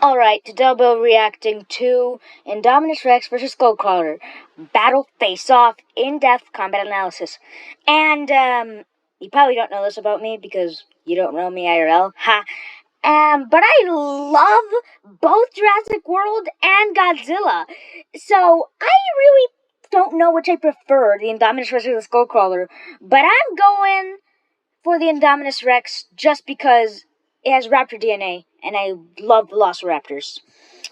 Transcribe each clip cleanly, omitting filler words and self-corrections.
Alright, today we'll be reacting to Indominus Rex vs. Skullcrawler. Battle face-off, in-depth combat analysis. And, you probably don't know this about me because you don't know me IRL. Ha! But I love both Jurassic World and Godzilla. So, I really don't know which I prefer, the Indominus Rex or the Skullcrawler. But I'm going for the Indominus Rex just because it has raptor DNA, and I love velociraptors.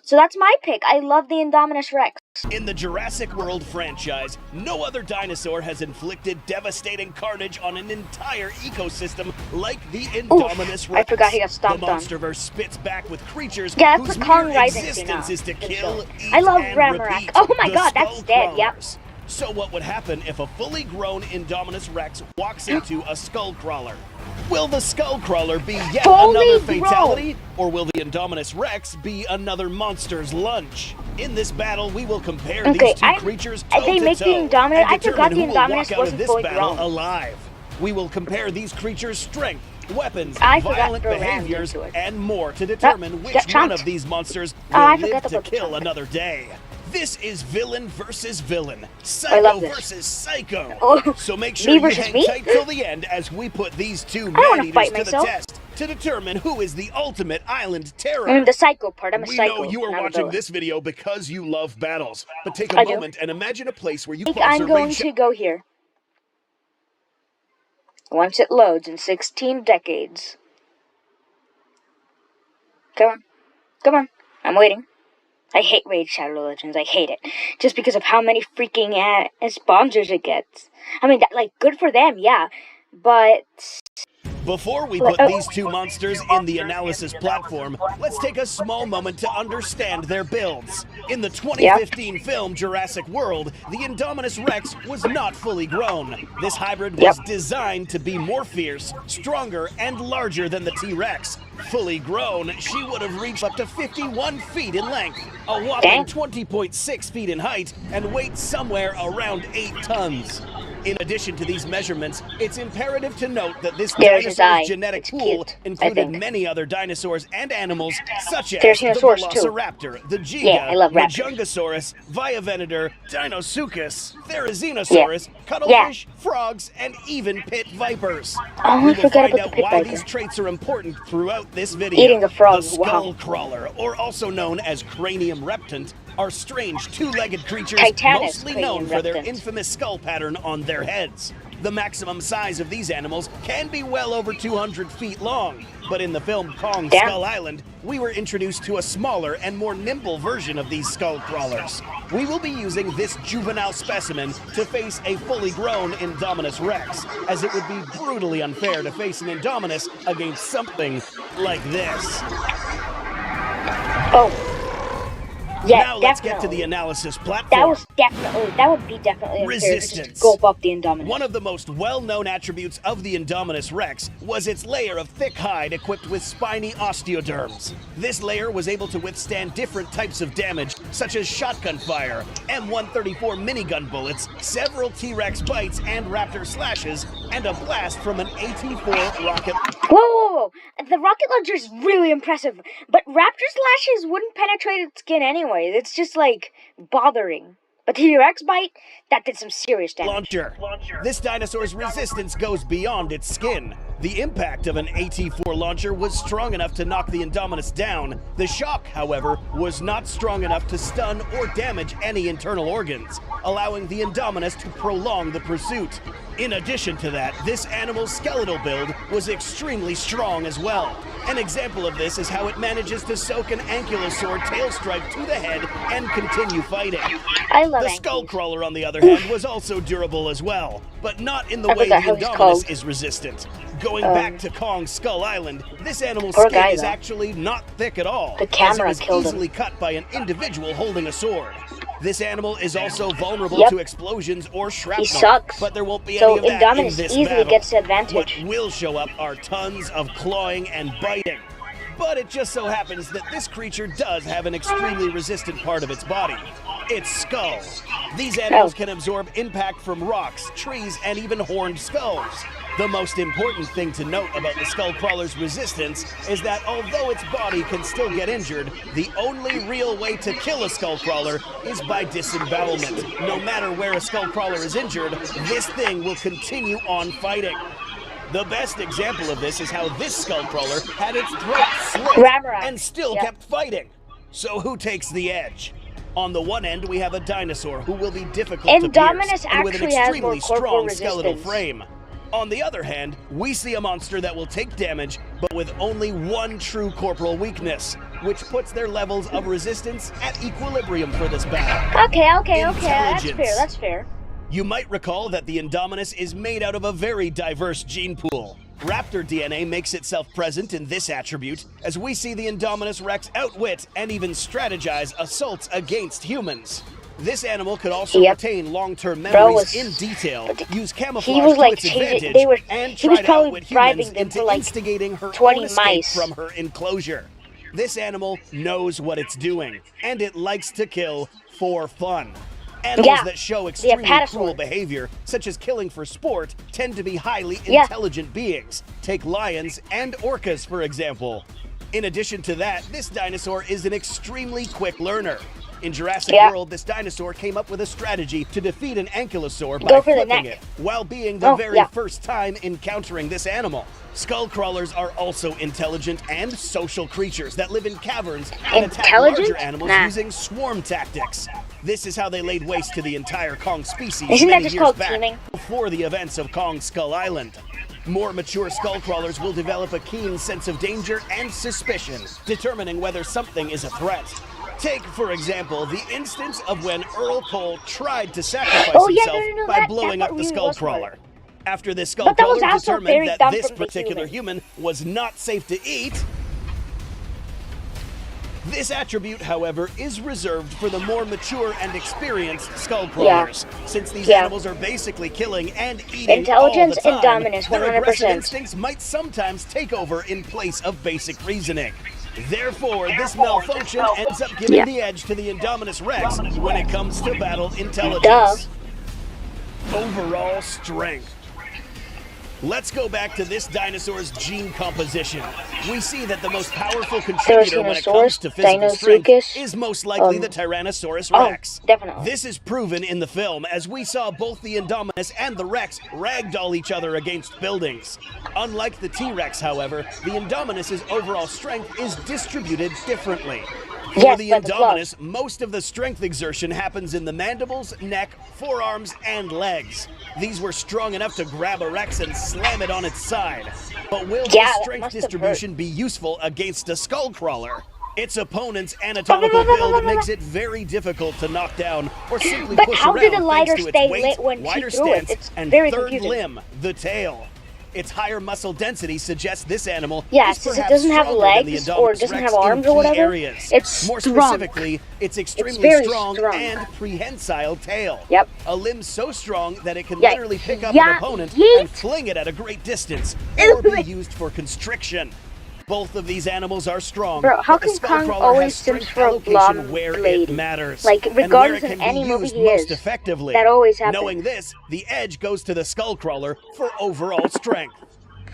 So that's my pick. I love the Indominus Rex. In the Jurassic World franchise, no other dinosaur has inflicted devastating carnage on an entire ecosystem like the Indominus Rex. I forgot he got stomped on. The Monsterverse spits back with creatures whose Kong mere Rising existence is to kill, eat, I love and Ramorak. repeat. Oh my god, that's dead, yep. So what would happen if a fully grown Indominus Rex walks into a Skullcrawler? Will the Skullcrawler be yet another fatality, or will the Indominus Rex be another monster's lunch? In this battle, we will compare these two creatures toe-to-toe and determine who will walk out of this battle alive. We will compare these creatures' strength, weapons, violent behaviors, and more to determine which one of these monsters will live to kill another day. This is villain versus villain, psycho versus psycho. So make sure you hang tight till the end as we put these two man-eaters to the test to determine who is the ultimate island terror. The psycho part, I'm a psycho. We know you are watching this video because you love battles, but take a moment and imagine a place where you I'm going to go here. Once it loads in 16 decades. Come on. Come on. I'm waiting. I hate Raid Shadow Legends. I hate it. Just because of how many freaking sponsors it gets. I mean, good for them, yeah. But before we put these two monsters in the analysis platform, let's take a small moment to understand their builds. In the 2015 film Jurassic World, the Indominus Rex was not fully grown. This hybrid was designed to be more fierce, stronger, and larger than the T-Rex. Fully grown, she would have reached up to 51 feet in length, a whopping 20.6 feet in height, and weighed somewhere around 8 tons. In addition to these measurements, it's imperative to note that this dinosaur's genetic pool included many other dinosaurs and animals, such as the Velociraptor, the Giga, Majungasaurus, Viavenator, Deinosuchus, Therizinosaurus, Cuttlefish, frogs, and even pit vipers. We will find out why these traits are important throughout this video. Eating a frog, the Skullcrawler, or also known as Cranium Reptant, are strange two-legged creatures mostly known for their infamous skull pattern on their heads. The maximum size of these animals can be well over 200 feet long, but in the film Kong Skull Island, we were introduced to a smaller and more nimble version of these skull crawlers. We will be using this juvenile specimen to face a fully grown Indominus Rex, as it would be brutally unfair to face an Indominus against something like this. Yeah, now let's get to the analysis platform. That would be definitely resistance. Scope up the Indominus. One of the most well-known attributes of the Indominus Rex was its layer of thick hide equipped with spiny osteoderms. This layer was able to withstand different types of damage, such as shotgun fire, M134 minigun bullets, several T-Rex bites and raptor slashes, and a blast from an AT-4 rocket. Whoa! The rocket launcher is really impressive, but raptor slashes wouldn't penetrate its skin anyway. It's just bothering. But the T-Rex bite, that did some serious damage. Launcher. This dinosaur's resistance goes beyond its skin. The impact of an AT-4 launcher was strong enough to knock the Indominus down. The shock, however, was not strong enough to stun or damage any internal organs, allowing the Indominus to prolong the pursuit. In addition to that, this animal's skeletal build was extremely strong as well. An example of this is how it manages to soak an ankylosaur tail strike to the head and continue fighting. The Skullcrawler, on the other hand, was also durable as well, but not in the way the Indominus is resistant. Going back to Kong Skull Island, this animal's skin is actually not thick at all, as it was easily cut by an individual holding a sword. This animal is also vulnerable to explosions or shrapnel, but there won't be any of that in this battle. Gets the advantage. What will show up are tons of clawing and biting. But it just so happens that this creature does have an extremely resistant part of its body, its skull. These animals can absorb impact from rocks, trees, and even horned skulls. The most important thing to note about the Skullcrawler's resistance is that although its body can still get injured, the only real way to kill a Skullcrawler is by disembowelment. No matter where a Skullcrawler is injured, this thing will continue on fighting. The best example of this is how this Skullcrawler had its throat slit and still kept fighting. So who takes the edge? On the one end, we have a dinosaur who will be difficult to pierce and with an extremely strong skeletal frame. On the other hand, we see a monster that will take damage, but with only one true corporal weakness, which puts their levels of resistance at equilibrium for this battle. Okay. That's fair. You might recall that the Indominus is made out of a very diverse gene pool. Raptor DNA makes itself present in this attribute, as we see the Indominus Rex outwit and even strategize assaults against humans. This animal could also retain long-term memories in detail, use camouflage to its advantage, and try to outwit humans into instigating her own escape from her enclosure. This animal knows what it's doing, and it likes to kill for fun. Animals that show extremely cruel behavior, such as killing for sport, tend to be highly intelligent beings. Take lions and orcas, for example. In addition to that, this dinosaur is an extremely quick learner. In Jurassic World, this dinosaur came up with a strategy to defeat an ankylosaur by flipping it, while being the very first time encountering this animal. Skullcrawlers are also intelligent and social creatures that live in caverns and attack larger animals using swarm tactics. This is how they laid waste to the entire Kong species many years back, before the events of Kong Skull Island. More mature Skullcrawlers will develop a keen sense of danger and suspicion, determining whether something is a threat. Take, for example, the instance of when Earl Cole tried to sacrifice himself by blowing up the Skullcrawler. After this Skullcrawler determined that this particular human was not safe to eat, this attribute, however, is reserved for the more mature and experienced Skullcrawlers, since these animals are basically killing and eating Intelligence all the time. and dominance, 100%. Their aggressive instincts might sometimes take over in place of basic reasoning. Therefore, this malfunction ends up giving the edge to the Indominus Rex when it comes to battle intelligence. Overall strength. Let's go back to this dinosaur's gene composition. We see that the most powerful contributor when it comes to physical strength is most likely the Tyrannosaurus Rex. Definitely. This is proven in the film, as we saw both the Indominus and the Rex ragdoll each other against buildings. Unlike the T-Rex, however, the Indominus's overall strength is distributed differently. For the Indominus, most of the strength exertion happens in the mandibles, neck, forearms, and legs. These were strong enough to grab a Rex and slam it on its side. But will this strength distribution be useful against a Skullcrawler? Its opponent's anatomical build makes it very difficult to knock down or simply push around thanks to its weight, wider stance, and third limb, the tail. Its higher muscle density suggests this animal is since it perhaps doesn't have stronger than the legs Indominus or it doesn't Rex have arms in or whatever, key areas. it's More strong. specifically, its extremely very strong strong. and prehensile tail. Yep. A limb so strong that it can literally pick up an opponent and fling it at a great distance, or be used for constriction. Both of these animals are strong. Bro, how but the come Kong Skullcrawler always has strength seems for a allocation blonde where lady? it matters, Like, and where regardless it of can any be movie used he most is, effectively. that always happens. Knowing this, the edge goes to the Skullcrawler for overall strength.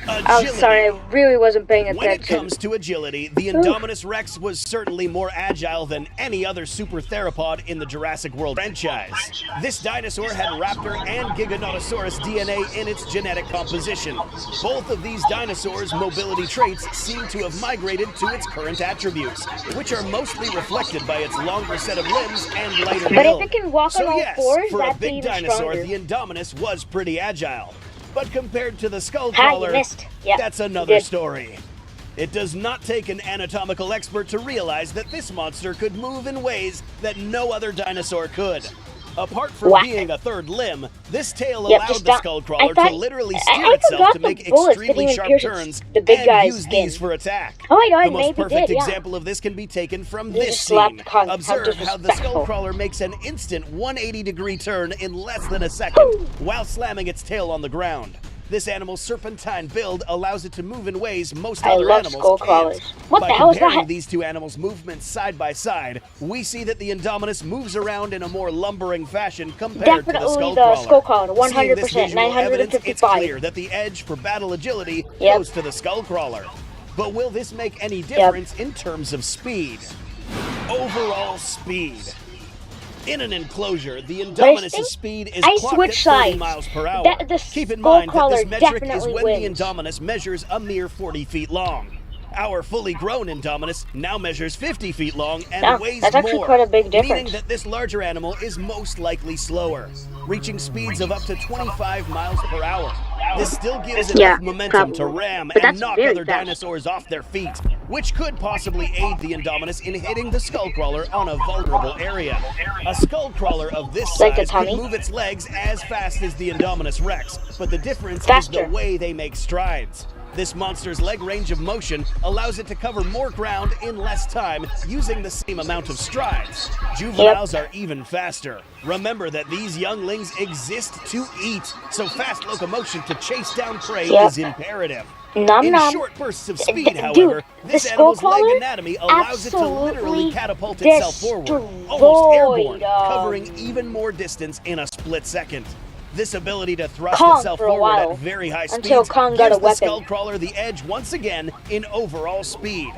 I'm Agility. sorry, I really wasn't paying attention. When it comes to agility, the Indominus Rex was certainly more agile than any other super theropod in the Jurassic World franchise. This dinosaur had Raptor and Giganotosaurus DNA in its genetic composition. Both of these dinosaurs' mobility traits seem to have migrated to its current attributes, which are mostly reflected by its longer set of limbs and lighter build. If it can walk on all fours, for a that'd be big even dinosaur, stronger. the Indominus was pretty agile. But compared to the Skullcrawler, Yep, that's another story. It does not take an anatomical expert to realize that this monster could move in ways that no other dinosaur could. Apart from being a third limb, this tail allowed the Skullcrawler to literally steer itself to make extremely sharp turns and use these for attack. The most perfect example of this can be taken from this scene. Observe how the Skullcrawler makes an instant 180-degree turn in less than a second while slamming its tail on the ground. This animal's serpentine build allows it to move in ways most I other love animals Skullcrawlers. can't. What By the hell is comparing that? these two animals' movements side by side, we see that the Indominus moves around in a more lumbering fashion compared Definitely to the the Skullcrawler. Skullcrawler, Seeing this 100%, visual evidence, it's 955. clear that the edge for battle agility Yep. goes to the Skullcrawler. But will this make any difference in terms of speed? Overall speed. In an enclosure, the Indominus' speed is I clocked at switch 30 sides. miles per hour. The Keep in mind that this Skullcrawler metric is definitely when wins. the Indominus measures a mere 40 feet long. Our fully grown Indominus now measures 50 feet long and Yeah, weighs that's actually more, quite a big meaning difference. that this larger animal is most likely slower, reaching speeds of up to 25 miles per hour. This still gives enough momentum to ram But and that's knock very other fast. dinosaurs off their feet, which could possibly aid the Indominus in hitting the Skullcrawler on a vulnerable area. A Skullcrawler of this Like a size could tummy? move its legs as fast as the Indominus Rex, but the difference is Faster. the way they make strides. This monster's leg range of motion allows it to cover more ground in less time using the same amount of strides. Juveniles are even faster. Remember that these younglings exist to eat, so fast locomotion to chase down prey is imperative. Nom In nom. short bursts of speed, Dude, however, this the animal's leg Skullcrawler anatomy allows it to literally absolutely catapult itself forward, almost airborne, covering even more distance in a split second. This ability to thrust Kong itself for a forward while, at very high speeds until Kong got gives a weapon. the Skullcrawler the edge once again in overall speed.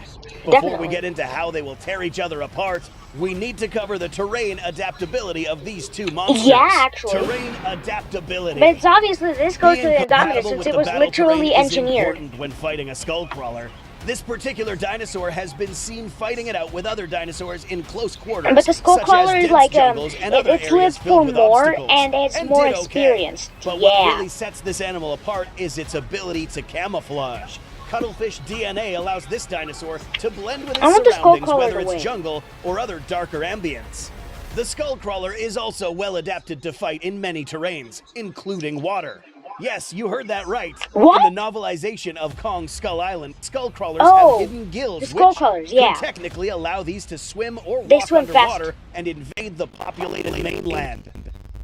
Before Definitely. we get into how they will tear each other apart, we need to cover the terrain adaptability of these two monsters. Yeah, actually. Terrain adaptability. But it's obviously this goes to the Being Indominus compatible since with it the was battle literally terrain is engineered. important when fighting a Skullcrawler. This particular dinosaur has been seen fighting it out with other dinosaurs in close quarters. But the Skullcrawler is like it's lived for more and it's more experienced. But what Yeah. really sets this animal apart is its ability to camouflage. Cuttlefish DNA allows this dinosaur to blend with I want its the surroundings, Skullcrawler whether to it's win. jungle or other darker ambience. The Skullcrawler is also well adapted to fight in many terrains, including water. Yes, you heard that right. What? In the novelization of Kong Skull Island, Skullcrawlers Oh, have hidden gills, the Skullcrawlers, which yeah. could technically allow these to swim or They walk swim fast. underwater and invade the populated mainland.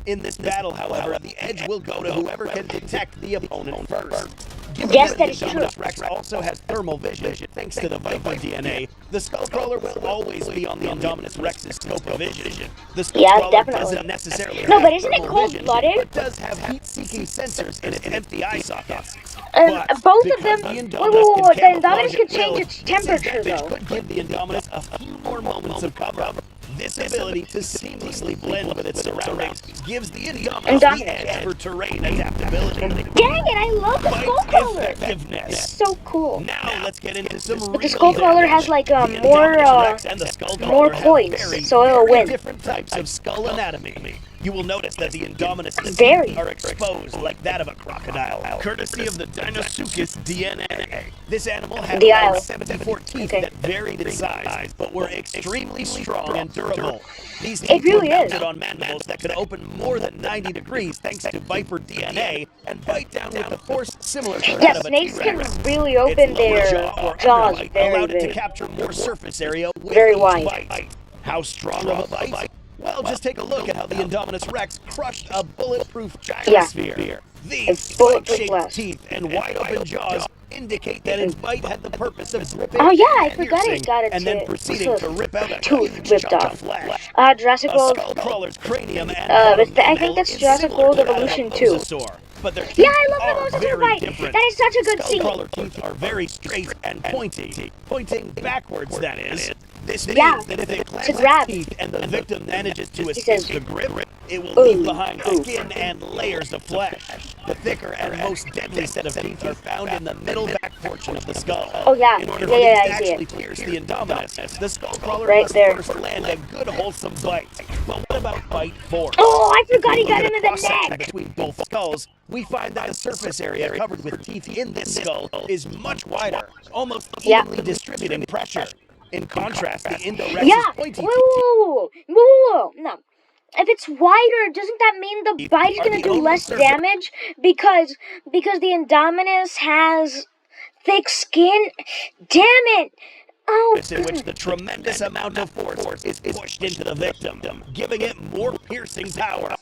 In this battle, however, the edge will go to whoever can detect the opponent first. Given Yes, that that the is true. Indominus Rex also has thermal vision, thanks to the Viper DNA, the Skullcrawler will always be on the Indominus Rex's scope of vision. The Skullcrawler definitely. doesn't necessarily No, have but isn't it thermal vision, cold-blooded? but does have heat-seeking sensors in its empty eye sockets. Both of them. The Wait, Indominus the can Indominus can camouflage change at its will, temperature this though. could give the Indominus a few more moments of cover. This ability to seamlessly blend with its surroundings gives the Indominus the edge for terrain adaptability. Dang it! I love the Fight Skullcrawler. effectiveness. So cool. Now let's get into some But the real Skullcrawler damage. has like The more Indominus Rex and the Skullcrawler more have points, very, so it'll very win. different types of skull anatomy. You will notice that the Indominus Very. are exposed like that of a crocodile, courtesy of the Deinosuchus DNA. This animal had The around aisle. 74 teeth that varied in size, but were extremely strong and durable. These It teeth really were is. mounted on mandibles that could open more than 90 degrees thanks to Viper DNA and bite down with a force similar to Yeah, that of a snakes can T-Rex. really Its open lower their jaw or jaws underbite very allowed it to big. capture more surface area with Very each wide. bite. How strong of a bite? Well, just take a look at how the Indominus Rex crushed a bulletproof gyrosphere. These It's bulletproof spike-shaped glass. teeth and wide-open jaws indicate that its bite had the purpose of ripping Oh, yeah, I and forgot it piercing, got its and then proceeding to rip out a tooth huge ripped chunk off. of flesh. Jurassic A World. Skullcrawler's cranium and I think that's Jurassic World Evolution 2. But their teeth Yeah, I love are the Mosasaur very bite. different. That is such a good scene. Skullcrawler teeth are very straight and pointy, pointing backwards, that is. This means Yeah, that if it clamps to its grab. teeth and the victim manages to escape says, the grip, it will "Ooh, leave behind ooh." skin and layers of flesh. The thicker and most deadly set of teeth are found in the middle back portion of the skull. Oh, yeah. In order Yeah, for yeah, these I to see actually it. pierce the Indominus, the Skullcrawler Right must there. first land a good wholesome bite. But what about bite 4? Oh, I forgot he got him in the Cross-section neck. between both skulls, we find that the surface area covered with teeth in this skull is much wider, almost evenly distributing pressure. In contrast, the Indorex's Yeah. pointy Whoa. No. If it's wider, doesn't that mean the bite is are gonna the do only less surface- damage? Because the Indominus has thick skin. Damn it! in which the tremendous amount of force is pushed into the victim, giving it more piercing power.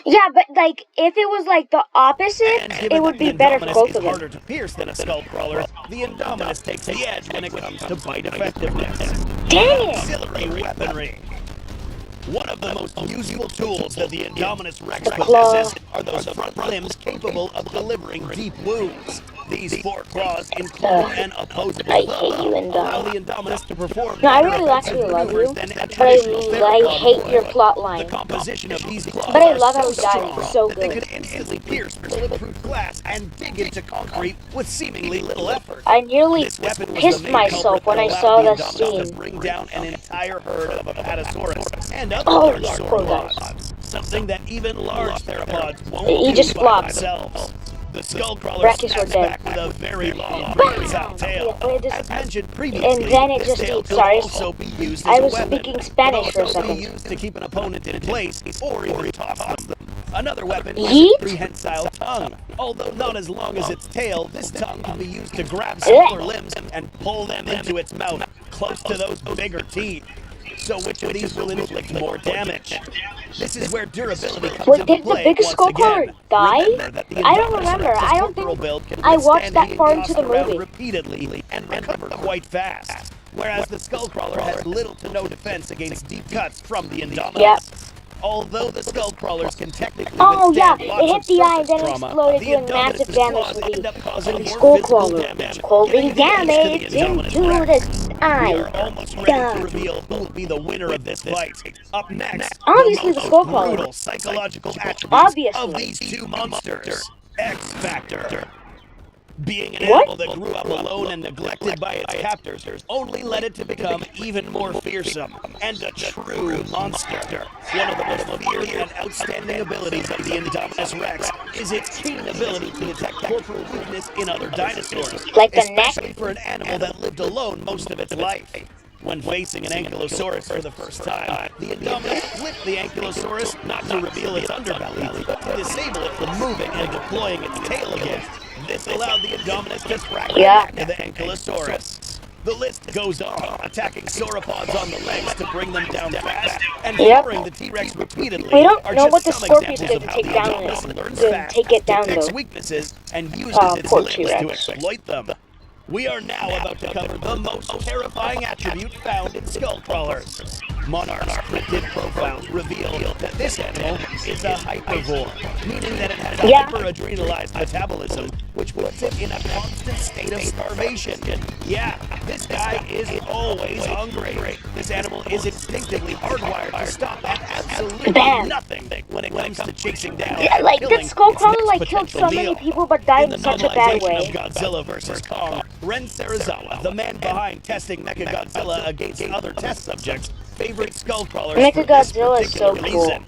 Yeah, but like if it was like the opposite, it would be better for both of them. Harder to pierce than a Skullcrawler. The Indominus takes the edge when it comes to bite effectiveness. Dang it! Auxiliary weaponry. One of the most useful tools that the Indominus Rex claw. possesses are those front limbs capable of delivering deep wounds. These four claws include an opposable I claw, hate you, allow the Indominus to perform No, I better really offensive actually love maneuvers you, than a but traditional I theropod hate would. your plot The line. composition of these claws But I are love how so he died. strong It's so that they good. could instantly pierce bulletproof glass and dig into concrete with seemingly little effort. I nearly This weapon was pissed the main myself culprit when I that saw allowed the the Indominus to scene. bring down an entire herd of Apatosaurus and other Oh, large yeah, poor guys. sauropods, something that even large theropods won't He do just by flopped. themselves. The Skullcrawler Brachiosaur snaps dead. back with a very long, Bam! prehensile tail. Yeah, wait, As mentioned previously, and then it this just tail eats. could Sorry, also be used I as a was weapon, speaking but Spanish for a also be second. used to keep an opponent in place or even toss them. Another weapon is Yeet? its prehensile tongue. Although not as long as its tail, this tongue can be used to grab smaller limbs and pull them into its mouth, close to those bigger teeth. So which of these will inflict more damage? This is where durability comes Wait, into did the play big once Skullcrawler again. die? Remember that the I don't Indominus remember. Rex's I don't corporal think build can I watched withstand that being far into tossed the around movie. repeatedly and recover quite fast. Whereas the Skullcrawler has little to no defense against deep cuts from the Indominus. Yep. Although the Skullcrawlers can technically Oh yeah, withstand lots it hit of the eye and surface then trauma, exploded, the doing Indominus's massive damage claws to end up causing the more physical Skullcrawler. damage, Causing giving the edge to the damage Indominus into Rex. the We are eye. almost ready to reveal who will be the winner of this fight. Up next, Obviously the most Skullcrawler. brutal psychological attributes Obviously. of these two monsters. X Factor. Being an What? animal that grew up alone and neglected by its captors only led it to become even more fearsome and a true monster. One of the most feared and outstanding abilities of the Indominus Rex is its keen ability to detect corporal weakness in other dinosaurs, Like the neck? especially for an animal that lived alone most of its life. When facing an ankylosaurus for the first time, the Indominus flipped the ankylosaurus not to reveal its underbelly, but to disable it from moving and deploying its tail again. This allowed the Indominus to track the neck of the ankylosaurus. The list goes on, attacking sauropods on the legs to bring them down fast, and flooring the T-Rex repeatedly. We don't are know just what the some Scorpius examples did of to how take the down Indominus this- learns to fast, take it down, detects though. weaknesses, and uses its poor limbs to T-Rex. exploit them. We are now about to cover the most terrifying attribute found in Skullcrawlers. Monarch's cryptid profiles reveal that this animal is a hypervore, meaning that it has a hyperadrenalized metabolism, which puts it in a constant state of starvation. Yeah, this guy is always hungry. This animal is instinctively hardwired to stop at absolutely nothing when it comes to chasing down Yeah, and like killing that Skullcrawler its like next killed so potential many meal. people but died in In the such a bad novelization way. of Godzilla vs. Kong, Ren Serizawa, the man behind testing Mechagodzilla against other test subjects, favorite Skullcrawlers for this Mechagodzilla is so particular cool. reason.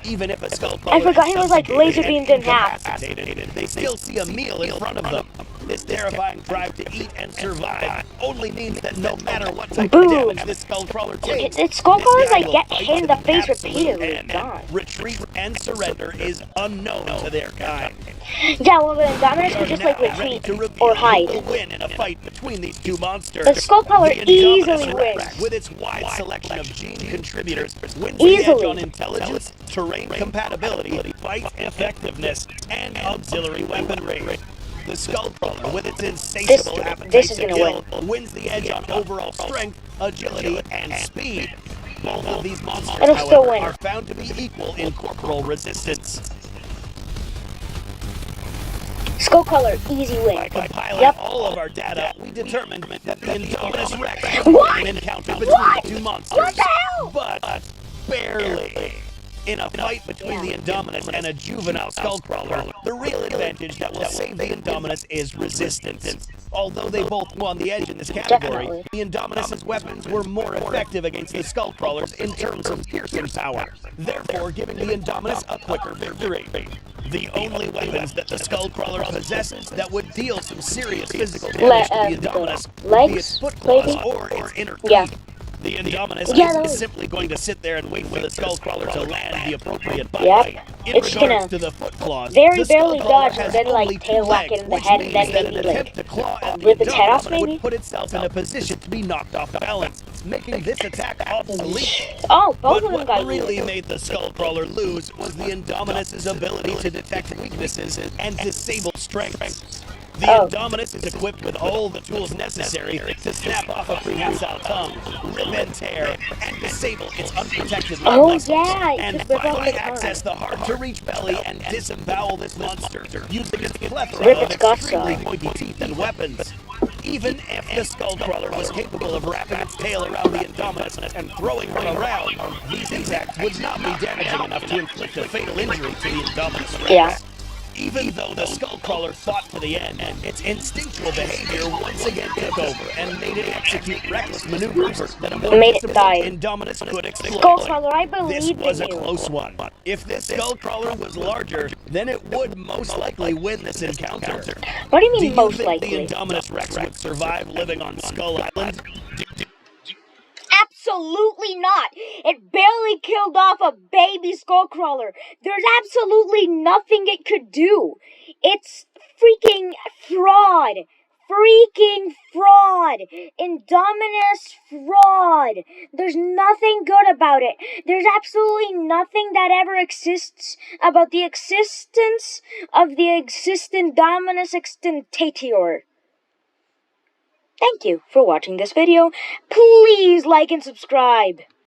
Even if a Skullcrawler I forgot is he was, like, laser subjugated beamed and in half. incapacitated, they still see a meal in front of them. This terrifying drive to eat and survive only means that no matter what type of damage this Skullcrawler takes, It's Skullcrawlers this guy like will get fight hit in to the the face absolute repeatedly. end. God. Retreat and surrender is unknown to their kind. Yeah, well the Indominus We could are just like now ready retreat to reveal or who hide. will win in a fight between these two monsters. The Skullcrawler The Indominus easily Rex, wins. with its wide selection of gene contributors, wins the edge Easily. on intelligence, terrain compatibility, fight effectiveness, and auxiliary weaponry. The Skullcrawler, with its insatiable appetite this is to gonna kill, wins the edge on overall strength, agility, and speed. Both of these monsters, It'll still however, win. are found to be equal in corporal resistance. Skullcrawler, easy win. By compiling Yep. all of our data, we determined that the Indominus Rex What? would encounter between What? the two monsters. What the hell? But barely. In a fight between the Indominus and a juvenile Skullcrawler, the real advantage that will save the Indominus is resistance. Although they both won the edge in this category, Definitely. the Indominus's weapons were more effective against the Skullcrawlers in terms of piercing power, therefore giving the Indominus a quicker victory. The only weapons that the Skullcrawler possesses that would deal some serious physical damage to the Indominus would be its legs, foot claws maybe? or its inner teeth. Yeah. The Indominus isn't simply going to sit there and wait for the Skullcrawler to land the appropriate bite. Yep. In It's regards gonna to the foot claws, very the barely Skullcrawler dodge and has then only like two tail whack legs, it in the which head and means then that an maybe attempt like to claw at the rip its head off Indominus maybe? would put itself in a position to be knocked off balance, making this attack obsolete. Oh, both But of them what got really used. made the Skullcrawler lose was the Indominus' ability to detect weaknesses and disable strengths. The Indominus is equipped with all the tools necessary to snap off a prehensile tongue, rip and tear, and disable its unprotected leg muscles. Yeah, And finally access the hard-to-reach belly and disembowel this monster using its plethora of extremely pointy teeth and weapons. Even if the Skullcrawler was capable of wrapping its tail around the Indominus and throwing her around, these attacks would not be damaging enough to inflict a fatal injury to the Indominus Rex. Yeah. Even though the Skullcrawler fought to the end, its instinctual behavior once again took over and made it execute reckless maneuvers that a more disciplined Indominus could exploit. Skullcrawler, I This believe was in a you. close one. If this Skullcrawler was larger, then it would most likely win this encounter. What do you mean Do you most think likely? the Indominus Rex would survive living on Skull Island? Absolutely not. It barely killed off a baby Skullcrawler. There's absolutely nothing it could do. It's freaking fraud. Freaking fraud. Indominus fraud. There's nothing good about it. There's absolutely nothing that ever exists about the existence of the existent Indominus extentator. Thank you for watching this video. Please like and subscribe.